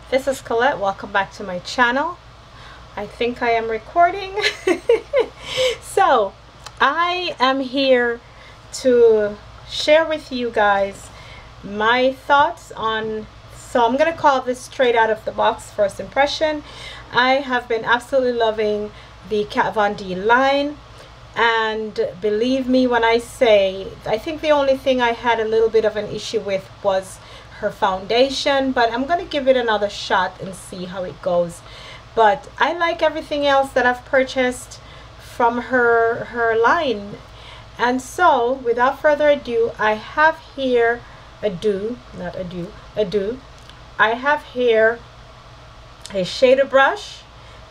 This is Colette. Welcome back to my channel. I think I am recording. So I am here to share with you guys my thoughts on, so I'm gonna call this straight out of the box first impression. I have been absolutely loving the Kat Von D line, and believe me when I say, I think the only thing I had a little bit of an issue with was her foundation, but I'm going to give it another shot and see how it goes. But I like everything else that I've purchased from her line. And so without further ado, I have here I have here a shader brush.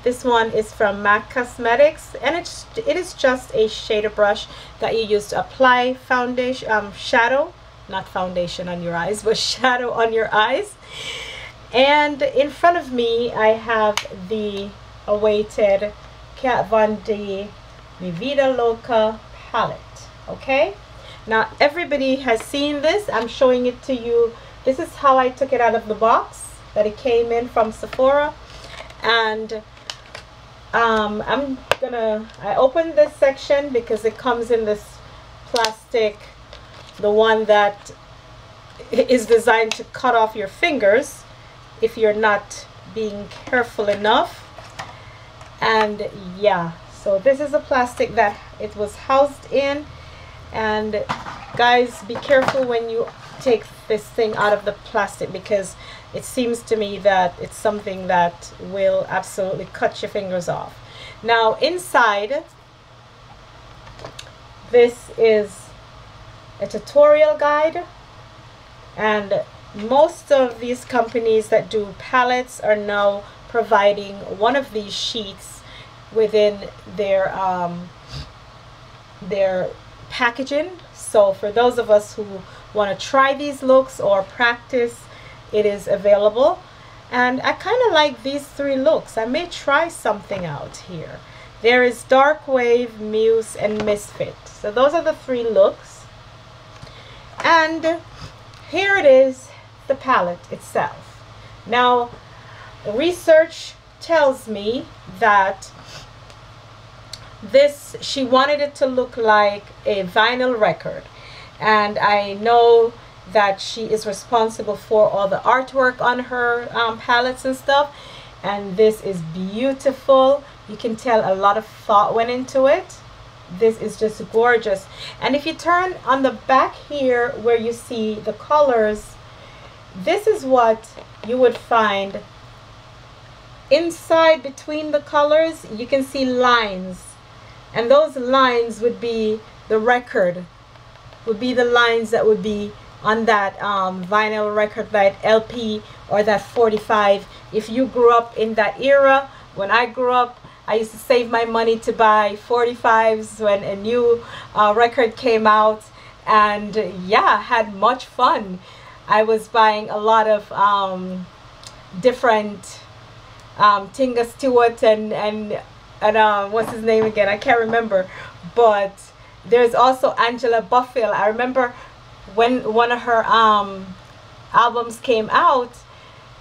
This one is from MAC Cosmetics, and it is just a shader brush that you use to apply foundation, shadow, not foundation on your eyes, but shadow on your eyes. And in front of me I have the awaited Kat Von D Mi Vida Loca palette. Okay, now everybody has seen this. I'm showing it to you. This is how I took it out of the box that it came in from Sephora. And I opened this section because it comes in this plastic, the one that is designed to cut off your fingers if you're not being careful enough. And yeah, so this is a plastic that it was housed in. And guys, be careful when you take this thing out of the plastic, because it seems to me that it's something that will absolutely cut your fingers off. Now inside, this is a tutorial guide, and most of these companies that do palettes are now providing one of these sheets within their packaging. So for those of us who want to try these looks or practice, it is available. And I kind of like these three looks. I may try something out here. There is Dark Wave, Muse, and Misfit. So those are the three looks. And here it is, the palette itself. Now, research tells me that she wanted it to look like a vinyl record. And I know that she is responsible for all the artwork on her palettes and stuff. And this is beautiful. You can tell a lot of thought went into it. This is just gorgeous. And if you turn on the back here where you see the colors, this is what you would find inside between the colors. You can see lines, and those lines would be the record, would be the lines that would be on that vinyl record, that LP or that 45. If you grew up in that era, when I grew up, I used to save my money to buy 45s when a new record came out, and yeah, had much fun. I was buying a lot of different Tinga Stewart and what's his name again? I can't remember. But there's also Angela Buffill. I remember when one of her albums came out,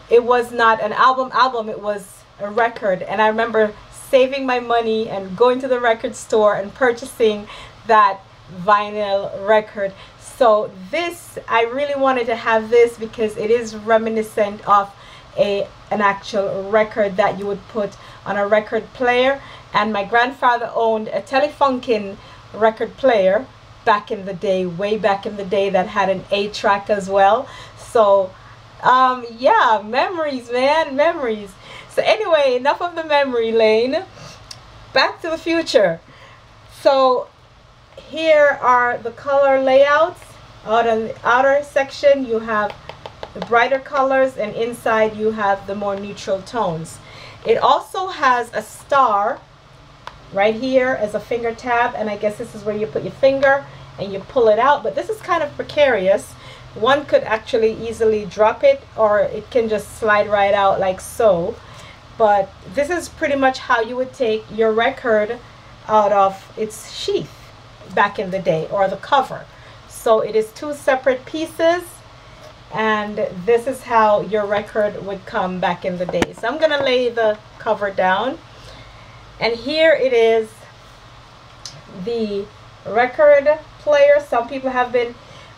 it was not an album, it was a record. And I remember saving my money and going to the record store and purchasing that vinyl record. So this, I really wanted to have this because it is reminiscent of an actual record that you would put on a record player. And my grandfather owned a Telefunken record player back in the day, way back in the day, that had an 8-track as well. So yeah, memories, man, memories. So anyway, enough of the memory lane. Back to the future. So here are the color layouts. Out on the outer section you have the brighter colors, and inside you have the more neutral tones. It also has a star right here as a finger tab, and I guess this is where you put your finger and you pull it out. But this is kind of precarious. One could actually easily drop it, or it can just slide right out like so. But this is pretty much how you would take your record out of its sheath back in the day, or the cover. So it is two separate pieces, and this is how your record would come back in the day. So I'm gonna lay the cover down, and here it is, the record player. Some people have been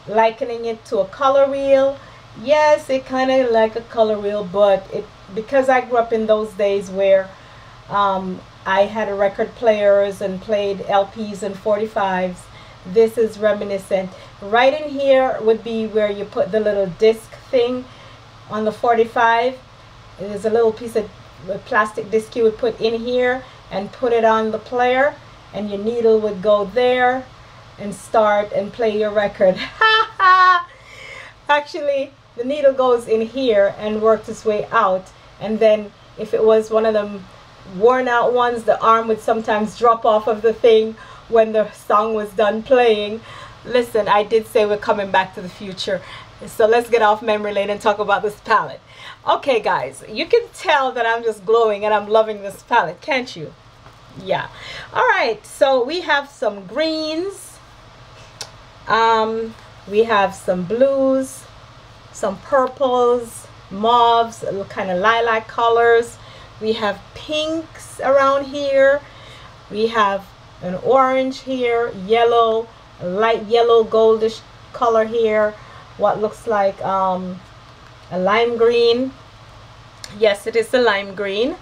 likening it to a color wheel. Yes, it kind of like a color wheel, but because I grew up in those days where I had record players and played LPs and 45s, this is reminiscent. Right in here would be where you put the little disc thing on the 45. There's a little piece of plastic disc you would put in here and put it on the player, and your needle would go there and start and play your record. Actually, the needle goes in here and works its way out, and then if it was one of them worn out ones, the arm would sometimes drop off of the thing when the song was done playing. Listen, I did say we're coming back to the future, so let's get off memory lane and talk about this palette. Okay guys, you can tell that I'm just glowing and I'm loving this palette, can't you? Yeah. All right, so we have some greens, we have some blues, some purples, mauves, kind of lilac colors. We have pinks around here. We have an orange here, yellow, a light yellow goldish color here, what looks like a lime green. Yes, it is a lime green.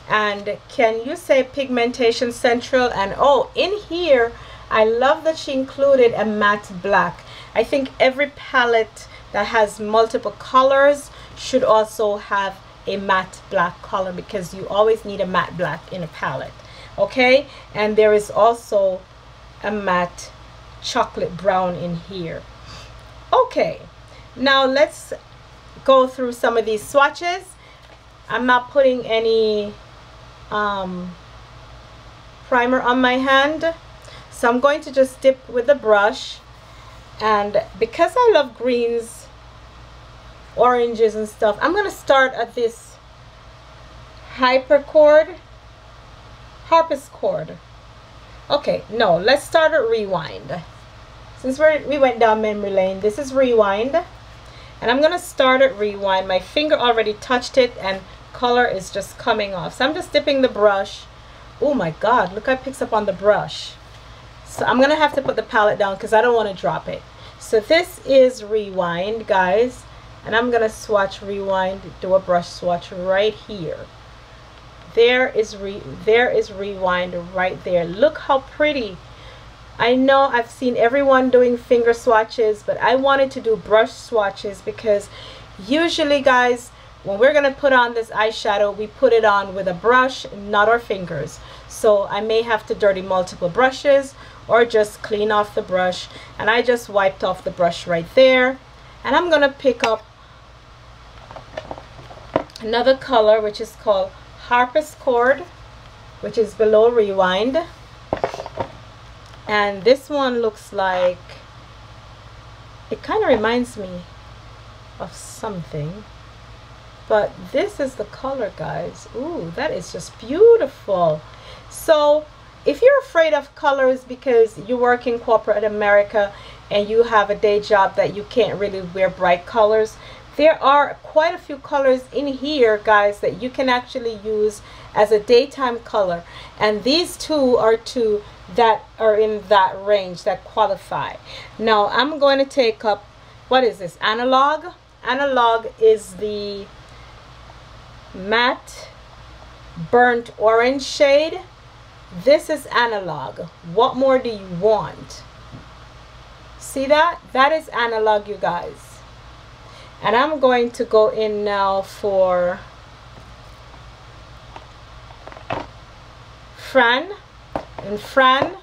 And can you say pigmentation central? And oh, in here I love that she included a matte black. I think every palette that has multiple colors should also have a matte black color, because you always need a matte black in a palette. Okay, and there is also a matte chocolate brown in here. Okay, now let's go through some of these swatches. I'm not putting any primer on my hand, so I'm going to just dip with the brush, and because I love greens, oranges and stuff, I'm going to start at this harpist chord. Okay, no, let's start at rewind. Since we went down memory lane, this is rewind, and I'm going to start at rewind. My finger already touched it and color is just coming off, so I'm just dipping the brush. Oh my god, look how it picks up on the brush. So I'm gonna have to put the palette down because I don't want to drop it. So this is rewind, guys, and I'm gonna swatch rewind, do a brush swatch right here. There is rewind right there. Look how pretty. I know I've seen everyone doing finger swatches, but I wanted to do brush swatches because usually, guys, when we're gonna put on this eyeshadow, we put it on with a brush, not our fingers. So I may have to dirty multiple brushes or just clean off the brush, and I just wiped off the brush right there. And I'm gonna pick up another color which is called Harpist Chord, which is below rewind, and this one looks like, it kind of reminds me of something, but this is the color, guys. Ooh, that is just beautiful. So if you're afraid of colors because you work in corporate America and you have a day job that you can't really wear bright colors, there are quite a few colors in here, guys, that you can actually use as a daytime color, and these two are two that are in that range that qualify. Now I'm going to take up, what is this, Analog? Analog is the matte burnt orange shade. This is Analog. What more do you want? See that? That is Analog, you guys. And I'm going to go in now for Fran, and Fran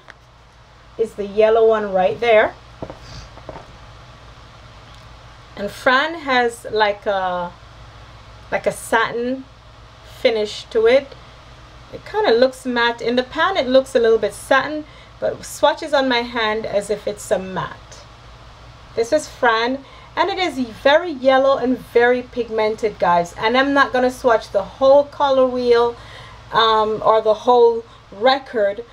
is the yellow one right there. And Fran has like a satin finish to it. It kind of looks matte. In the pan it looks a little bit satin, but swatches on my hand as if it's a matte. This is Fran, and it is very yellow and very pigmented, guys. And I'm not going to swatch the whole color wheel or the whole record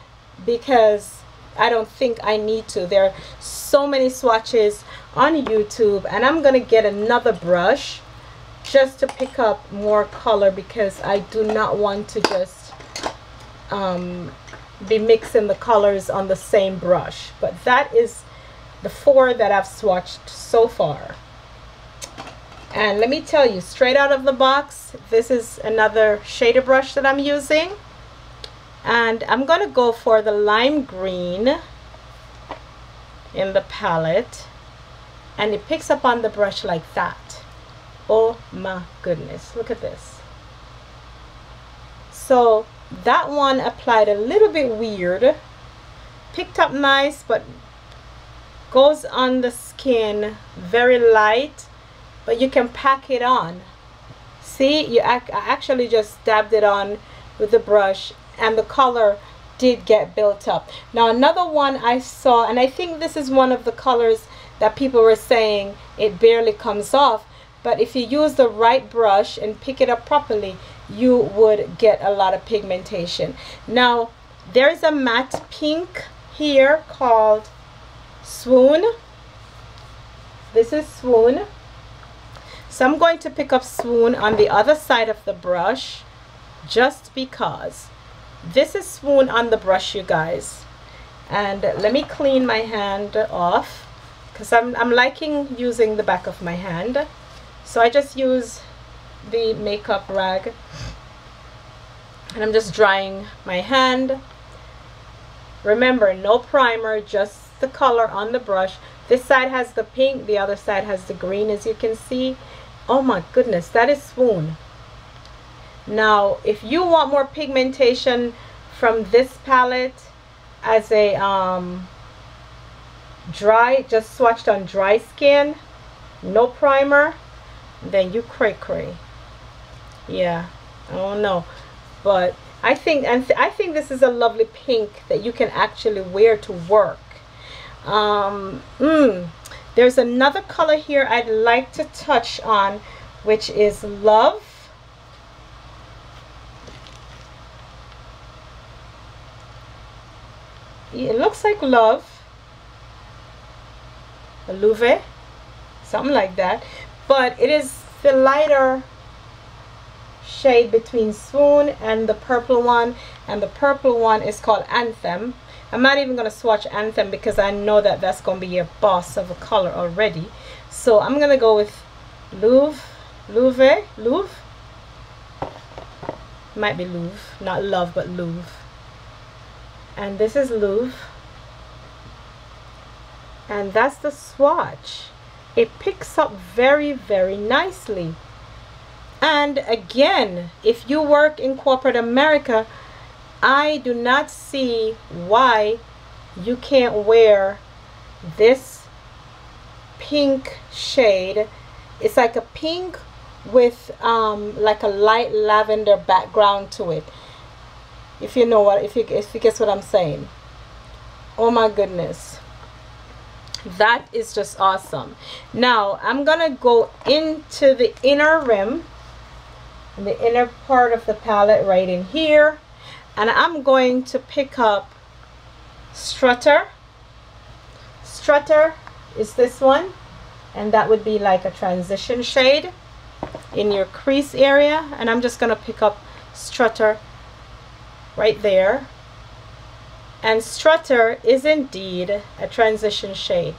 because I don't think I need to. There are so many swatches on YouTube, and I'm gonna get another brush just to pick up more color, because I do not want to just be mixing the colors on the same brush. But that is the 4 that I've swatched so far. And let me tell you, straight out of the box, this is another shader brush that I'm using, and I'm gonna go for the lime green in the palette, and it picks up on the brush like that. Oh my goodness, look at this. So that one applied a little bit weird, picked up nice, but goes on the skin very light, but you can pack it on. See, I actually just dabbed it on with the brush, and the color did get built up. Now another one I saw, and I think this is one of the colors that people were saying it barely comes off, but if you use the right brush and pick it up properly, you would get a lot of pigmentation. Now there's a matte pink here called Swoon. This is Swoon. So I'm going to pick up Swoon on the other side of the brush, just because. This is Swoon on the brush, you guys. And let me clean my hand off, because I'm liking using the back of my hand. So I just use the makeup rag, and I'm just drying my hand. Remember, no primer, just the color on the brush. This side has the pink, the other side has the green, as you can see. Oh my goodness, that is Swoon. Now if you want more pigmentation from this palette as a dry, just swatched on dry skin, no primer, then you cray. Yeah, I don't know, but I think this is a lovely pink that you can actually wear to work. There's another color here I'd like to touch on, which is Love. It looks like Love, Louve, something like that, but it is the lighter shade between Swoon and the purple one, and the purple one is called Anthem. I'm not even going to swatch Anthem because I know that that's going to be a boss of a color already. So I'm going to go with Louve. Might be Louve, not Love, but Louve. And this is Louve. And that's the swatch. It picks up very, very nicely. And again, if you work in corporate America, I do not see why you can't wear this pink shade. It's like a pink with like a light lavender background to it. If you know what, if you guess what I'm saying. Oh my goodness, that is just awesome. Now I'm gonna go into the inner rim, the inner part of the palette, right in here. And I'm going to pick up Strutter. Strutter is this one, and that would be like a transition shade in your crease area. And I'm just going to pick up Strutter right there. And Strutter is indeed a transition shade.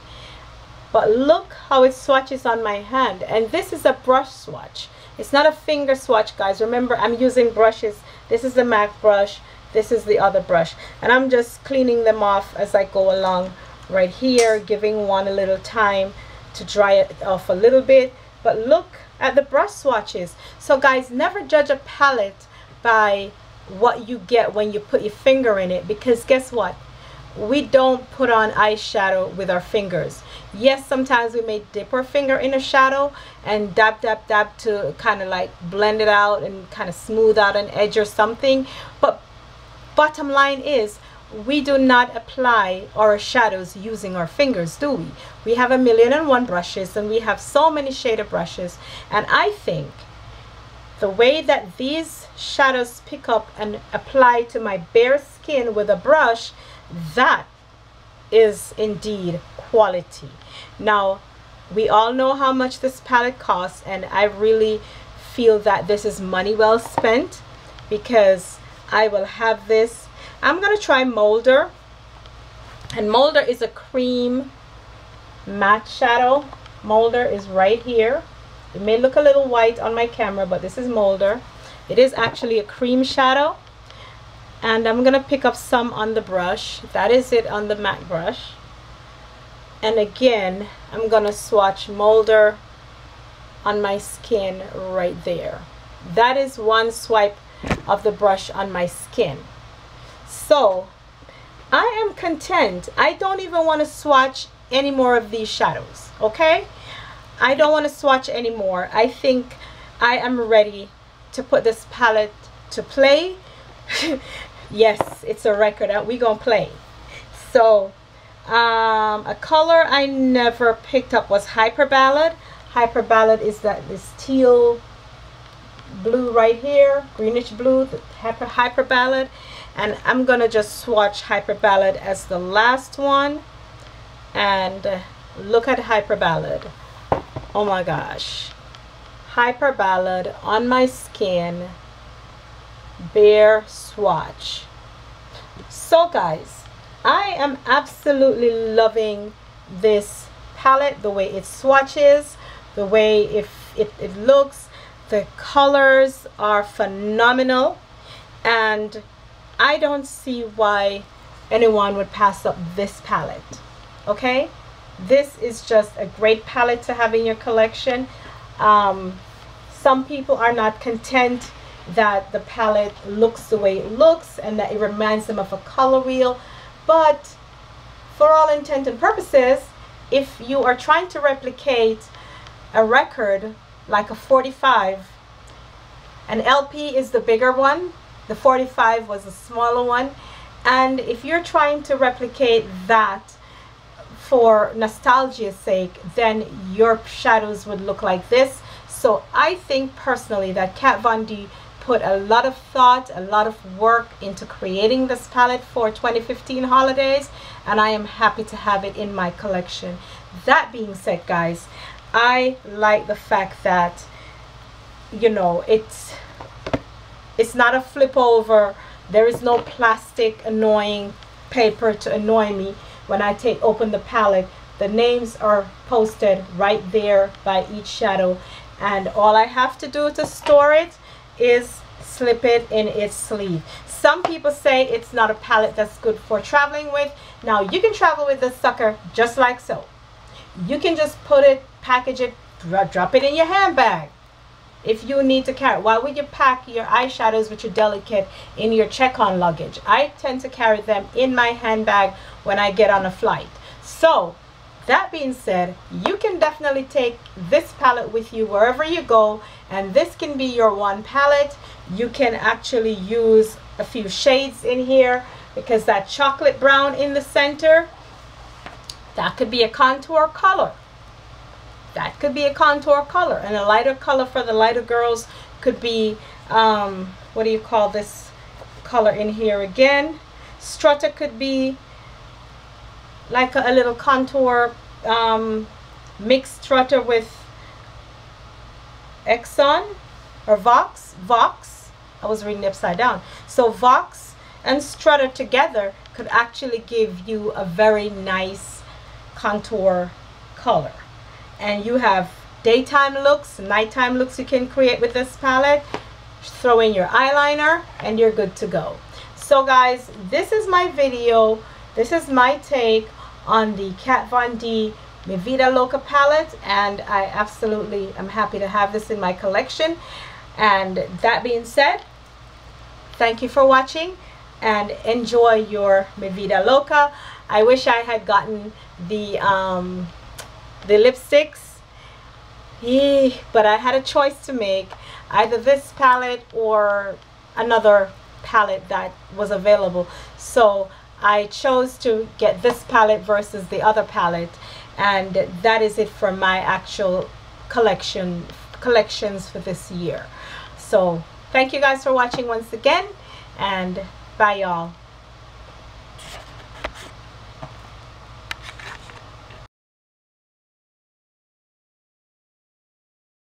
But look how it swatches on my hand. And this is a brush swatch. It's not a finger swatch, guys. Remember, I'm using brushes. This is the MAC brush. This is the other brush. And I'm just cleaning them off as I go along right here, giving one a little time to dry it off a little bit. But look at the brush swatches. So guys, never judge a palette by what you get when you put your finger in it, because guess what? We don't put on eyeshadow with our fingers. Yes, sometimes we may dip our finger in a shadow and dab to kind of like blend it out and kind of smooth out an edge or something. But bottom line is, we do not apply our shadows using our fingers, do we? We have 1,000,001 brushes, and we have so many shader brushes. And I think the way that these shadows pick up and apply to my bare skin with a brush, that is indeed quality. Now We all know how much this palette costs, and I really feel that this is money well spent because I will have this. I'm going to try Molder, and Molder is a cream matte shadow. Molder is right here. It may look a little white on my camera, but this is Molder. It is actually a cream shadow, and I'm gonna pick up some on the brush. That is it on the matte brush. And again, I'm gonna swatch Molder on my skin right there. That is one swipe of the brush on my skin. So I am content. I don't even want to swatch any more of these shadows, okay? I don't want to swatch anymore. I think I am ready to put this palette to play. Yes, it's a record that we gonna play. So a color I never picked up was Hyper Ballad. Hyper Ballad is this teal blue right here, greenish blue, the Hyper Ballad. And I'm gonna just swatch Hyper Ballad as the last one. And look at Hyper Ballad. Oh my gosh, Hyper Ballad on my skin, bare swatch. So guys, I am absolutely loving this palette, the way it swatches, the way it looks. The colors are phenomenal, and I don't see why anyone would pass up this palette. Okay, this is just a great palette to have in your collection. Some people are not content that the palette looks the way it looks and that it reminds them of a color wheel, but for all intent and purposes, if you are trying to replicate a record like a 45, an LP is the bigger one, the 45 was the smaller one, and if you're trying to replicate that for nostalgia's sake, then your shadows would look like this. So I think personally that Kat Von D put a lot of thought, a lot of work into creating this palette for 2015 holidays, and I am happy to have it in my collection. That being said, guys, I like the fact that, you know, it's not a flip over. There is no plastic annoying paper to annoy me when I open the palette. The names are posted right there by each shadow, and all I have to do to store it is slip it in its sleeve. Some people say it's not a palette that's good for traveling with. Now you can travel with this sucker just like so. You can just put it, package it, drop it in your handbag. If you need to carry, why would you pack your eyeshadows, which are delicate, in your check-on luggage? I tend to carry them in my handbag when I get on a flight. So that being said, you can definitely take this palette with you wherever you go, and this can be your one palette. You can actually use a few shades in here, because that chocolate brown in the center, that could be a contour color. That could be a contour color, and a lighter color for the lighter girls could be what do you call this color in here again? Strutter could be like a little contour mixed strutter with Exxon or Vox. I was reading it upside down. So Vox and strutter together could actually give you a very nice contour color. And you have daytime looks, nighttime looks you can create with this palette. Throw in your eyeliner and you're good to go. So guys, this is my video. This is my take on the Kat Von D Mi Vida Loca palette, and I absolutely am happy to have this in my collection. And that being said, thank you for watching and enjoy your Mi Vida Loca. I wish I had gotten the lipsticks, but I had a choice to make, either this palette or another palette that was available. So I chose to get this palette versus the other palette, and that is it for my actual collections for this year. So thank you guys for watching once again, and bye y'all.